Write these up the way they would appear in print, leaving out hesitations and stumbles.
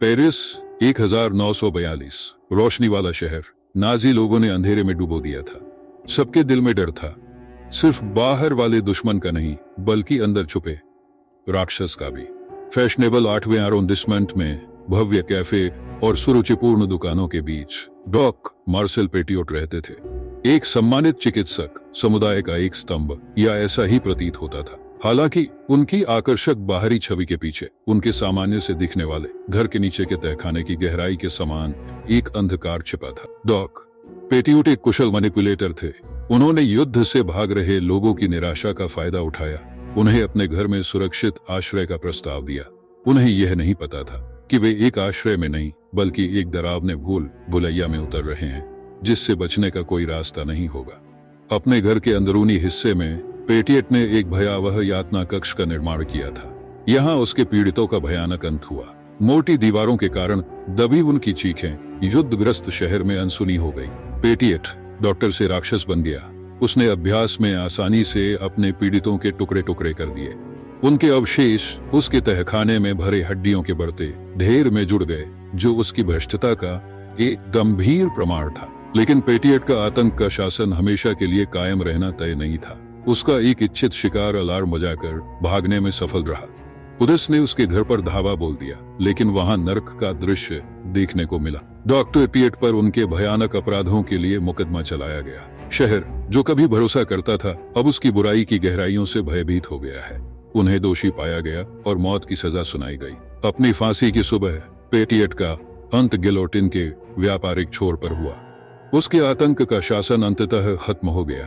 Paris 1942, रोशनी वाला शहर। Nazi लोगों ने अंधेरे में डुबो दिया था। सबके दिल में डर था, सिर्फ बाहर वाले दुश्मन का नहीं बल्कि अंदर छुपे राक्षस का भी। फैशनेबल 8वें अरोंडिसमेंट में भव्य कैफे और सुरुचिपूर्ण दुकानों के बीच डॉक मार्सेल पेटियोट रहते थे। एक सम्मानित चिकित्सक, समुदाय का एक स्तंभ, या ऐसा ही प्रतीत होता था। हालांकि उनकी आकर्षक बाहरी छवि के पीछे उनके सामान्य से दिखने वाले घर के नीचे के तहखाने की गहराई के समान एक अंधकार छिपा था। डॉक पेटियोट एक कुशल मैनिपुलेटर थे। उन्होंने युद्ध से भाग रहे लोगों की निराशा का फायदा उठाया, उन्हें अपने घर में सुरक्षित आश्रय का प्रस्ताव दिया। उन्हें यह नहीं पता था कि वे एक आश्रय में नहीं बल्कि एक डरावने भूलैया में उतर रहे हैं, जिससे बचने का कोई रास्ता नहीं होगा। अपने घर के अंदरूनी हिस्से में पेटियोट ने एक भयावह यातना कक्ष का निर्माण किया था। यहाँ उसके पीड़ितों का भयानक अंत हुआ। मोटी दीवारों के कारण दबी उनकी चीखें युद्धग्रस्त शहर में अनसुनी हो गई। पेटियोट डॉक्टर से राक्षस बन गया। उसने अभ्यास में आसानी से अपने पीड़ितों के टुकड़े टुकड़े कर दिए। उनके अवशेष उसके तहखाने में भरे हड्डियों के बढ़ते ढेर में जुड़ गए, जो उसकी भ्रष्टता का एक गंभीर प्रमाण था। लेकिन पेटियोट का आतंक का शासन हमेशा के लिए कायम रहना तय नहीं था। उसका एक इच्छित शिकार अलार्म बजाकर भागने में सफल रहा। पुलिस ने उसके घर पर धावा बोल दिया, लेकिन वहां नर्क का दृश्य देखने को मिला। डॉक्टर पेटियोट पर उनके भयानक अपराधों के लिए मुकदमा चलाया गया। शहर, जो कभी भरोसा करता था, अब उसकी बुराई की गहराइयों से भयभीत हो गया है। उन्हें दोषी पाया गया और मौत की सजा सुनाई गई। अपनी फांसी की सुबह पेटियोट का अंत गिलोटिन के व्यापारिक छोर पर हुआ। उसके आतंक का शासन अंततः खत्म हो गया,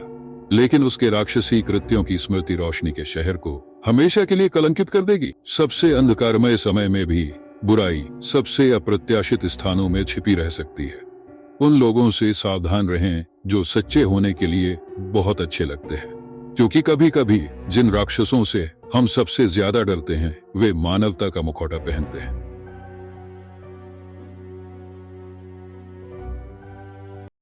लेकिन उसके राक्षसी कृत्यों की स्मृति रोशनी के शहर को हमेशा के लिए कलंकित कर देगी। सबसे अंधकारमय समय में भी बुराई सबसे अप्रत्याशित स्थानों में छिपी रह सकती है। उन लोगों से सावधान रहें जो सच्चे होने के लिए बहुत अच्छे लगते हैं, क्योंकि कभी कभी जिन राक्षसों से हम सबसे ज्यादा डरते हैं वे मानवता का मुखौटा पहनते हैं।